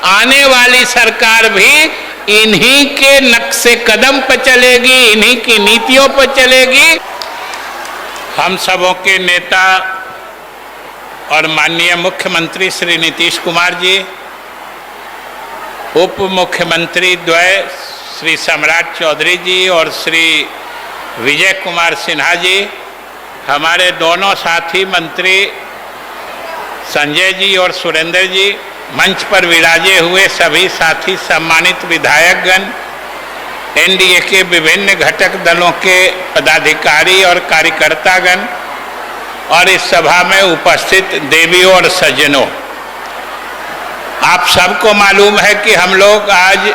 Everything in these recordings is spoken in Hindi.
आने वाली सरकार भी इन्हीं के नक्शे कदम पर चलेगी, इन्हीं की नीतियों पर चलेगी। हम सबों के नेता और माननीय मुख्यमंत्री श्री नीतीश कुमार जी, उप मुख्यमंत्री द्वय श्री सम्राट चौधरी जी और श्री विजय कुमार सिन्हा जी, हमारे दोनों साथी मंत्री संजय जी और सुरेंद्र जी, मंच पर विराजे हुए सभी साथी सम्मानित विधायकगण, एनडीए के विभिन्न घटक दलों के पदाधिकारी और कार्यकर्तागण और इस सभा में उपस्थित देवियों और सज्जनों, आप सबको मालूम है कि हम लोग आज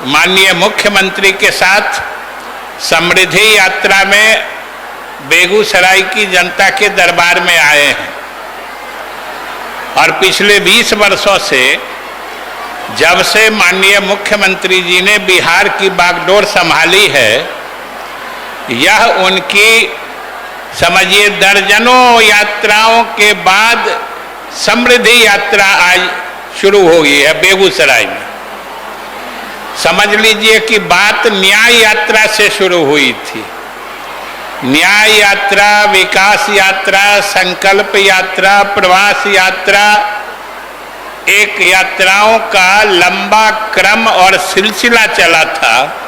माननीय मुख्यमंत्री के साथ समृद्धि यात्रा में बेगूसराय की जनता के दरबार में आए हैं और पिछले 20 वर्षों से जब से माननीय मुख्यमंत्री जी ने बिहार की बागडोर संभाली है, यह उनकी समझिए दर्जनों यात्राओं के बाद समृद्धि यात्रा आज शुरू हो गई है बेगूसराय में। समझ लीजिए कि बात न्याय यात्रा से शुरू हुई थी। न्याय यात्रा, विकास यात्रा, संकल्प यात्रा, प्रवास यात्रा, एक यात्राओं का लंबा क्रम और सिलसिला चला था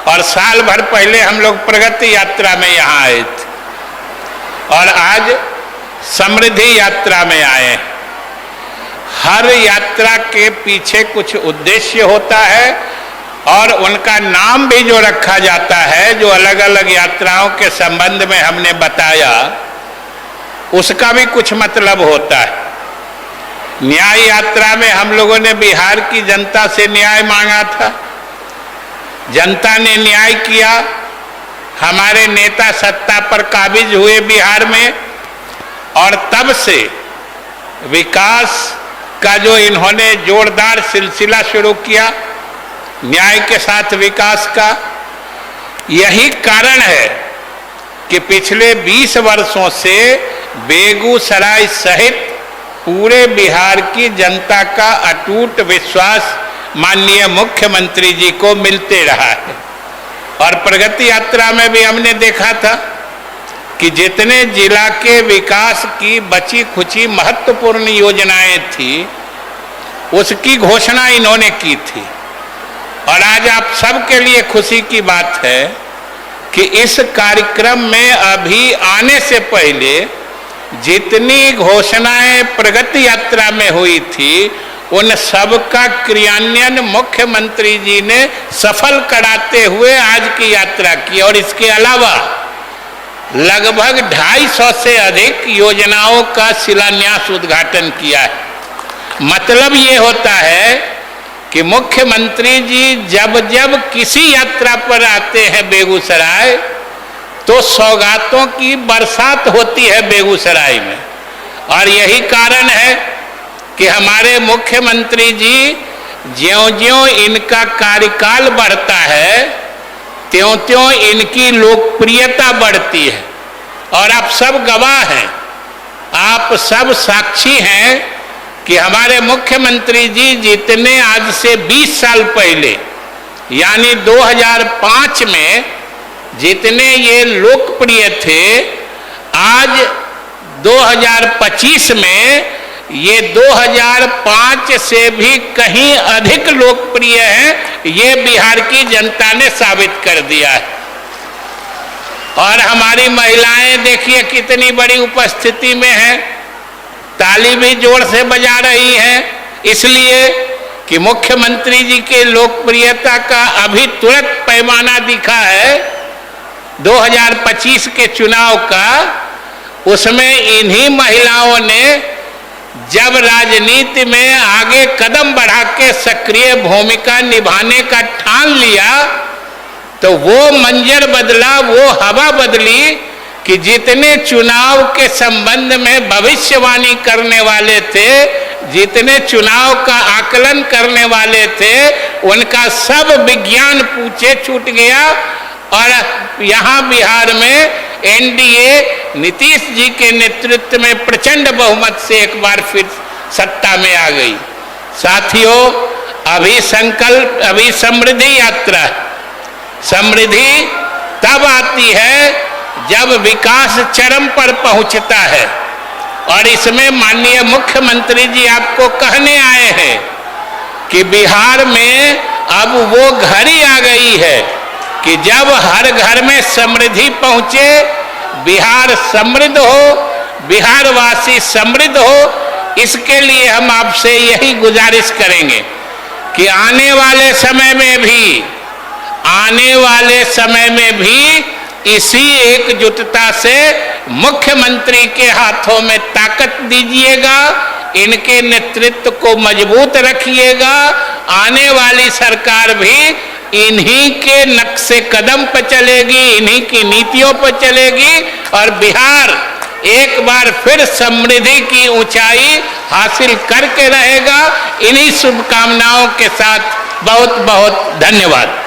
और साल भर पहले हम लोग प्रगति यात्रा में यहाँ आए थे और आज समृद्धि यात्रा में आए। हर यात्रा के पीछे कुछ उद्देश्य होता है और उनका नाम भी जो रखा जाता है, जो अलग अलग यात्राओं के संबंध में हमने बताया, उसका भी कुछ मतलब होता है। न्याय यात्रा में हम लोगों ने बिहार की जनता से न्याय मांगा था, जनता ने न्याय किया, हमारे नेता सत्ता पर काबिज हुए बिहार में और तब से विकास का जो इन्होंने जोरदार सिलसिला शुरू किया, न्याय के साथ विकास का, यही कारण है कि पिछले 20 वर्षों से बेगूसराय सहित पूरे बिहार की जनता का अटूट विश्वास माननीय मुख्यमंत्री जी को मिलते रहा है। और प्रगति यात्रा में भी हमने देखा था कि जितने जिला के विकास की बची खुची महत्वपूर्ण योजनाएं थी, उसकी घोषणा इन्होंने की थी। और आज आप सबके लिए खुशी की बात है कि इस कार्यक्रम में अभी आने से पहले जितनी घोषणाएं प्रगति यात्रा में हुई थी, उन सब का क्रियान्वयन मुख्यमंत्री जी ने सफल कराते हुए आज की यात्रा की और इसके अलावा लगभग 250 से अधिक योजनाओं का शिलान्यास उद्घाटन किया है। मतलब ये होता है कि मुख्यमंत्री जी जब जब किसी यात्रा पर आते हैं बेगूसराय, तो सौगातों की बरसात होती है बेगूसराय में। और यही कारण है कि हमारे मुख्यमंत्री जी ज्यों-ज्यों इनका कार्यकाल बढ़ता है, त्यों-त्यों इनकी लोकप्रियता बढ़ती है। और आप सब गवाह हैं, आप सब साक्षी हैं कि हमारे मुख्यमंत्री जी जितने आज से 20 साल पहले यानी 2005 में जितने ये लोकप्रिय थे, आज 2025 में ये 2005 से भी कहीं अधिक लोकप्रिय हैं, ये बिहार की जनता ने साबित कर दिया है। और हमारी महिलाएं देखिए कितनी बड़ी उपस्थिति में हैं, ताली भी जोर से बजा रही हैं, इसलिए कि मुख्यमंत्री जी के लोकप्रियता का अभी तुरंत पैमाना दिखा है 2025 के चुनाव का। उसमें इन्हीं महिलाओं ने जब राजनीति में आगे कदम बढ़ा के सक्रिय भूमिका निभाने का ठान लिया, तो वो मंजर बदला, वो हवा बदली कि जितने चुनाव के संबंध में भविष्यवाणी करने वाले थे, जितने चुनाव का आकलन करने वाले थे, उनका सब विज्ञान पूछे छूट गया और यहाँ बिहार में एनडीए नीतीश जी के नेतृत्व में प्रचंड बहुमत से एक बार फिर सत्ता में आ गई। साथियों, अभी समृद्धि यात्रा, समृद्धि तब आती है जब विकास चरम पर पहुंचता है। और इसमें माननीय मुख्यमंत्री जी आपको कहने आए हैं कि बिहार में अब वो घड़ी आ गई है कि जब हर घर में समृद्धि पहुंचे, बिहार समृद्ध हो, बिहार वासी समृद्ध हो। इसके लिए हम आपसे यही गुजारिश करेंगे कि आने वाले समय में भी इसी एकजुटता से मुख्यमंत्री के हाथों में ताकत दीजिएगा, इनके नेतृत्व को मजबूत रखिएगा। आने वाली सरकार भी इन्हीं के नक्शे कदम पर चलेगी, इन्हीं की नीतियों पर चलेगी और बिहार एक बार फिर समृद्धि की ऊंचाई हासिल करके रहेगा। इन्हीं शुभकामनाओं के साथ बहुत बहुत धन्यवाद।